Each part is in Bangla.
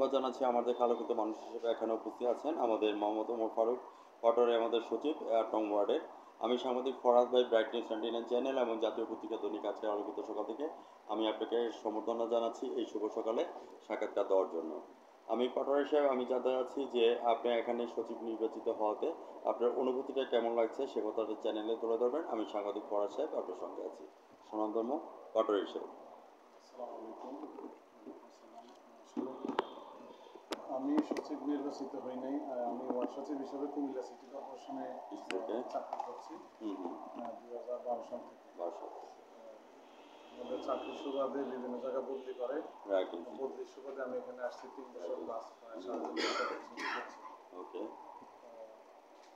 ধন্যবাদ জানাচ্ছি আমাদের আলোকিত মানুষ হিসেবে এখানে উপস্থিত আছেন আমাদের মোহাম্মদ ওমর ফারুক, পাটোয়ারি আমাদের সচিব ৮ নং ওয়ার্ডের। আমি সাংবাদিক ফরহাদ ভাই, ব্রাইট নিউজ 99 চ্যানেল এবং জাতীয় পত্রিকা দৈনিক আজকের আলোকিত সকাল থেকে আমি আপনাকে সম্বর্ধনা জানাচ্ছি এই শুভ সকালে সাক্ষাৎকার দেওয়ার জন্য। আমি পাটোয়ারি সাহেব, আমি জানতে চাচ্ছি যে আপনি এখানে সচিব নির্বাচিত হওয়াতে আপনার অনুভূতিটা কেমন লাগছে সে কথাটা চ্যানেলে তুলে ধরবেন। আমি সাংবাদিক ফরহাদ সাহেব আপনার সঙ্গে আছি। স্বনামধন্য পাটোয়ারি সাহেব। আমি সচিব নির্বাচিত হই নাই, আমি ওয়ার্ড সচিব হিসেবে কুমিল্লা সিটি কর্পোরেশনে চাকরি করছি 2012 সাল থেকে। আমাদের চাকরির সুবাদে বিভিন্ন জায়গায় বদলি করে, বদলির সুবাদে আমি এখানে আসছি 3 বছর প্লাস, প্রায় 3.5 বছর হচ্ছে।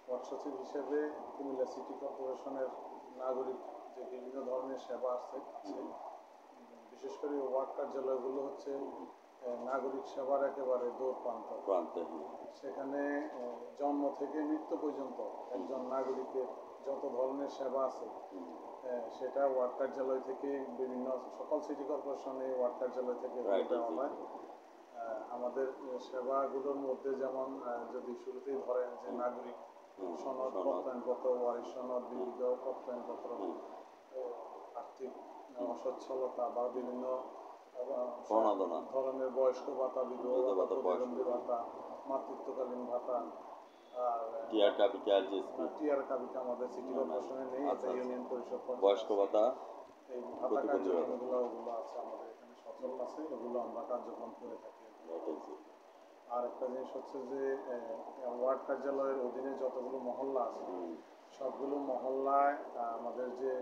ওয়ার্ড সচিব হিসেবে কুমিল্লা সিটি কর্পোরেশনের নাগরিক যে বিভিন্ন ধরনের সেবা আছে, বিশেষ করে ওয়ার্ড কার্যালয়গুলো হচ্ছে নাগরিক সেবার একেবারে দূর প্রান্তে। সেখানে জন্ম থেকে মৃত্যু পর্যন্ত একজন নাগরিকের যত ধরনের সেবা আছে সেটা ওয়ার্ড কার্যালয় থেকে বিভিন্ন সকল সিটি কর্পোরেশনে ওয়ার্ড কার্যালয় থেকে দেওয়া হয়। আমাদের সেবাগুলোর মধ্যে যেমন যদি শুরুতেই ধরেন যে নাগরিক সনদ প্রত্যয়নপত্র, ওয়ারিশ সনদ, বিবিধ প্রত্যয়নপত্র, আর্থিক অসচ্ছলতা বা বিভিন্ন ধরনের বয়স্ক ভাতা, বিধবা ভাতা, প্রতিবন্ধী ভাতা, মাতৃত্বকালীন ভাতা, আর টিআর কাবিটা আমাদের সিটি কর্পোরেশনে নেই, এটা ইউনিয়ন পরিষদ বয়স্ক ভাতা, এই ভাতা কার্যক্রমগুলো ওগুলো আছে আমাদের এখানে সচল আছে, এগুলো আমরা কার্যক্রম করে থাকি। আর একটা জিনিস হচ্ছে যে ওয়ার্ড কার্যালয়ের অধীনে যতগুলো মহল্লা আছে সবগুলো মহল্লায় আমাদের যে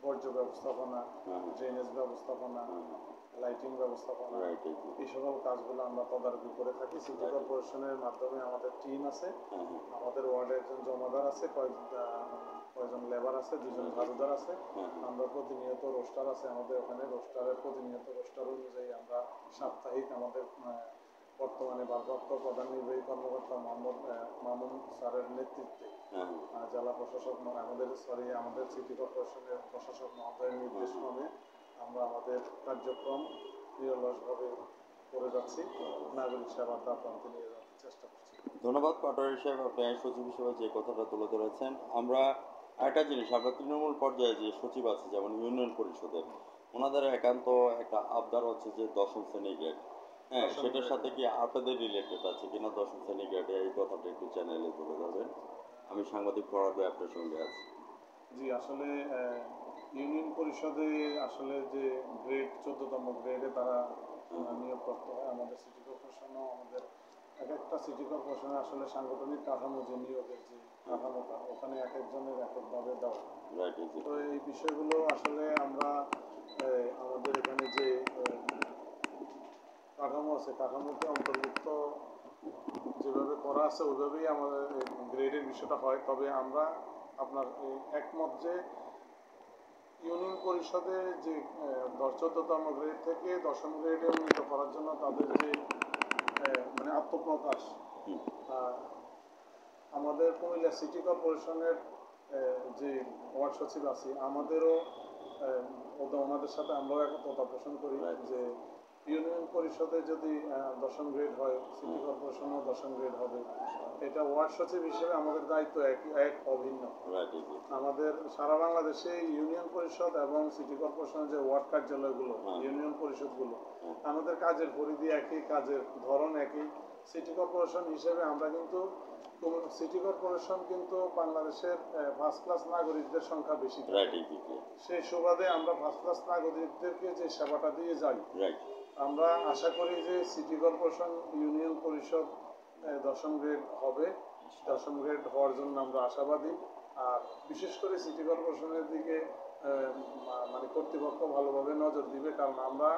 বর্জ্য ব্যবস্থাপনা, ড্রেনেজ ব্যবস্থাপনা, লাইটিং ব্যবস্থাপনা, এই সকল কাজগুলো আমরা তদারকি করে থাকি। সিটি কর্পোরেশনের মাধ্যমে আমাদের টিম আছে, আমাদের ওয়ার্ডে একজন জমাদার আছে, কয়েকজন লেবার আছে, 2জন ঝাড়ুদার আছে। আমরা প্রতিনিয়ত রোস্টার আছে আমাদের ওখানে, রোস্টারের প্রতিনিয়ত রোস্টার অনুযায়ী আমরা সাপ্তাহিক আমাদের বর্তমানে ভারপ্রাপ্ত প্রধান নির্বাহী কর্মকর্তা মামুন স্যারের নেতৃত্বে জেলা প্রশাসক আমাদের সিটি কর্পোরেশনের প্রশাসক মহোদয়ের নির্দেশক্রমে আমরা আমাদের কার্যক্রম নিরলসভাবে করে যাচ্ছি, নাগরিক সেবার দ্বার প্রান্তে নিয়ে যাওয়ার চেষ্টা করছি। ধন্যবাদ পাটোয়ারি সাহেব, আপনি সচিব হিসেবে যে কথাটা তুলে ধরেছেন। আমরা একটা জিনিস, আমরা তৃণমূল পর্যায়ে যে সচিব আছে যেমন ইউনিয়ন পরিষদের, ওনাদের একান্ত একটা আবদার হচ্ছে যে 10ম শ্রেণী গ্রেড, হ্যাঁ, সেটার সাথে কি আপনাদের রিলেটেড আছে কিনা 10ম শ্রেণী গ্রেডে, এই কথাটা একটু চ্যানেলে তুলে ধরবেন। আমি সাংবাদিক ফরহাদ ভাই আপনার সঙ্গে আছি। জি, আসলে ইউনিয়ন পরিষদে আসলে যে গ্রেড 14তম গ্রেডে তারা নিয়োগপ্রাপ্ত হয়। আমাদের সিটি কর্পোরেশনও আমাদের এক একটা সিটি কর্পোরেশনে আসলে সাংগঠনিক কাঠামো যে নিয়োগের যে কাঠামোটা ওখানে এক একজনের এক একভাবে দেওয়া। তো এই বিষয়গুলো আসলে আমরা আমাদের এখানে যে কাঠামো আছে কাঠামোতে অন্তর্ভুক্ত যেভাবে করা আছে ওইভাবেই আমাদের গ্রেডের বিষয়টা হয়। তবে আমরা আপনার একমত যে ইউনিয়ন পরিষদে যে 14তম গ্রেড থেকে 10ম গ্রেডে উন্নীত করার জন্য তাদের যে মানে আত্মপ্রকাশ, আমাদের কুমিল্লা সিটি কর্পোরেশনের যে ওয়ার্ড সচিব আছি আমাদেরও ওনাদের সাথে আমরাও একতা পোষণ করি যে ইউনিয়ন পরিষদে যদি 10ম গ্রেড হয় সিটি কর্পোরেশনও 10ম গ্রেড হবে। এটা ওয়ার্ড সচিব হিসেবে আমাদের দায়িত্ব এক অভিন্ন। আমাদের সারা বাংলাদেশে ইউনিয়ন পরিষদ এবং সিটি কর্পোরেশনের যে ওয়ার্ড কার্যালয়গুলো, ইউনিয়ন পরিষদগুলো, আমাদের কাজের পরিধি একই, কাজের ধরন একই। সিটি কর্পোরেশন হিসেবে আমরা কিন্তু সিটি কর্পোরেশন কিন্তু বাংলাদেশের ফার্স্ট ক্লাস নাগরিকদের সংখ্যা বেশি, সেই সুবাদে আমরা ফার্স্ট ক্লাস নাগরিকদেরকে যে সেবাটা দিয়ে যাই, আমরা আশা করি যে সিটি কর্পোরেশন ইউনিয়ন পরিষদ 10ম গ্রেড হবে। 10ম গ্রেড হওয়ার জন্য আমরা আশাবাদী। আর বিশেষ করে সিটি কর্পোরেশনের দিকে মানে কর্তৃপক্ষ ভালোভাবে নজর দিবে, কারণ আমরা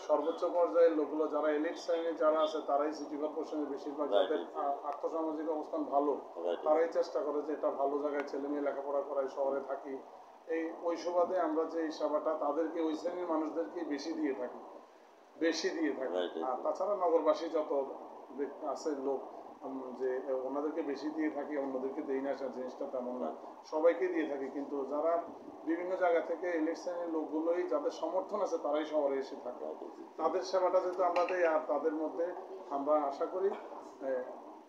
সর্বোচ্চ পর্যায়ের লোকগুলো যারা এলিট শ্রেণী যারা আছে তারাই সিটি কর্পোরেশনের বেশিরভাগ যাদের আর্থসামাজিক অবস্থান ভালো তারাই চেষ্টা করে যে এটা ভালো জায়গায় ছেলে মেয়ে লেখাপড়া করায় শহরে থাকি। ওই সুবাদে আমরা যে এই সেবাটা তাদেরকে ওই শ্রেণীর মানুষদেরকে বেশি দিয়ে থাকি। আর তাছাড়া নগরবাসী যত আছে লোক যে ওনাদেরকে বেশি দিয়ে থাকি, অন্যদেরকে দেই না, সে জিনিসটা তেমন না। সবাইকে দিয়ে থাকি, কিন্তু যারা বিভিন্ন জায়গা থেকে এলিট শ্রেণীর লোকগুলোই, যাদের সমর্থন আছে, তারাই শহরে এসে থাকে। তাদের সেবাটা যেহেতু আমরা দিই, আর তাদের মধ্যে আমরা আশা করি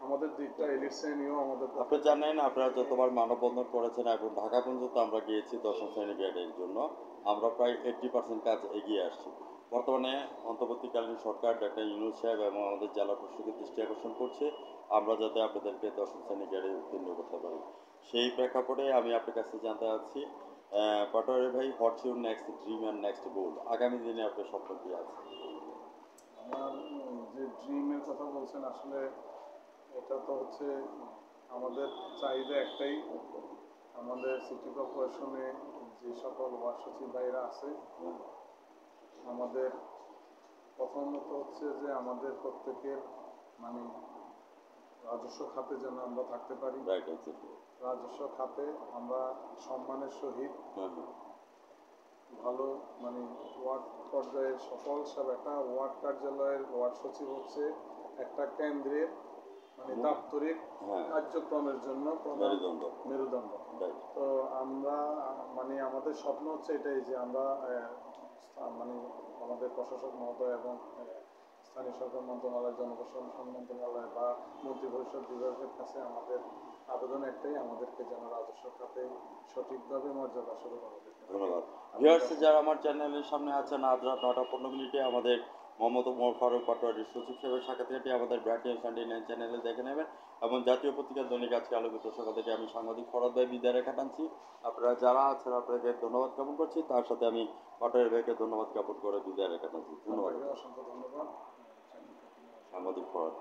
আমাদের দিকটা এলিট শ্রেণীও আমাদের আপনি জানেন, আপনারা যতবার মানববন্ধন করেছেন এবং ঢাকা পর্যন্ত আমরা গিয়েছি দশম শ্রেণী গ্রেডের জন্য, আমরা প্রায় 80% কাজ এগিয়ে আসছি। বর্তমানে অন্তর্বর্তীকালীন সরকার ডক্টর ইউনূস সাহেব এবং আমাদের জেলা প্রশাসকের দৃষ্টি আকর্ষণ করছে আমরা যাতে আপনাদেরকে দশম শ্রেণী গ্রেডে উত্তীর্ণ করতে পারি। সেই প্রেক্ষাপটে আমি আপনার কাছে জানতে চাচ্ছি, পাটোয়ারি ভাই, what's your next dream and next গোল? আগামী দিনে আপনার স্বপ্ন কী আছে? আমার যে ড্রিমের কথা বলছেন, আসলে এটা তো হচ্ছে আমাদের চাহিদা একটাই। আমাদের সিটি কর্পোরেশনে যে সকল ওয়ার্ড সচিব ভাইরা আছে, আমাদের প্রথমত হচ্ছে যে আমাদের প্রত্যেকের মানে রাজস্ব খাতে যেন আমরা থাকতে পারি। রাইট, রাজস্ব খাতে আমরা সম্মানের সহিত ভালো মানে ওয়ার্ড পর্যায়ের সকল সব, একটা ওয়ার্ড কার্যালয়ের ওয়ার্ড সচিব হচ্ছে একটা কেন্দ্রের মানে দাপ্তরিক কার্যক্রমের জন্য প্রধান মেরুদণ্ড। তো আমরা মানে আমাদের স্বপ্ন হচ্ছে এটাই যে আমরা মানে আমাদের প্রশাসক মহোদয় এবং স্থানীয় সরকার মন্ত্রণালয়, জনপ্রশাসন মন্ত্রণালয় বা মন্ত্রী পরিষদ বিভাগের কাছে আমাদের আবেদন একটাই, আমাদেরকে যেন রাজস্ব খাতে সঠিকভাবে মর্যাদা স্বরূপ আমাদেরকে। ধন্যবাদ। ভিউয়ার্স, যারা আমার চ্যানেলের সামনে আছেন, আজ রাত 9:15 আমাদের মোহাম্মদ ওমর ফারুক পাটোয়ারির সচিব সাহেবের সাক্ষাৎকারটি আমাদের ব্রাইট নিউজ 29 চ্যানেলে দেখে নেবেন এবং জাতীয় পত্রিকা দৈনিক আজকে আলোকিত সকাল থেকে আমি সাংবাদিক ফরহাদ ভাই বিদায় রেখা টানছি। আপনারা যারা আছেন আপনাদের ধন্যবাদ জ্ঞাপন করছি, তার সাথে আমি পাটোয়ারি ভাইকে ধন্যবাদ জ্ঞাপন করে বিদায় রেখা টানছি। ধন্যবাদ। অসংখ্য ধন্যবাদ। সাংবাদিক ফরহাদ।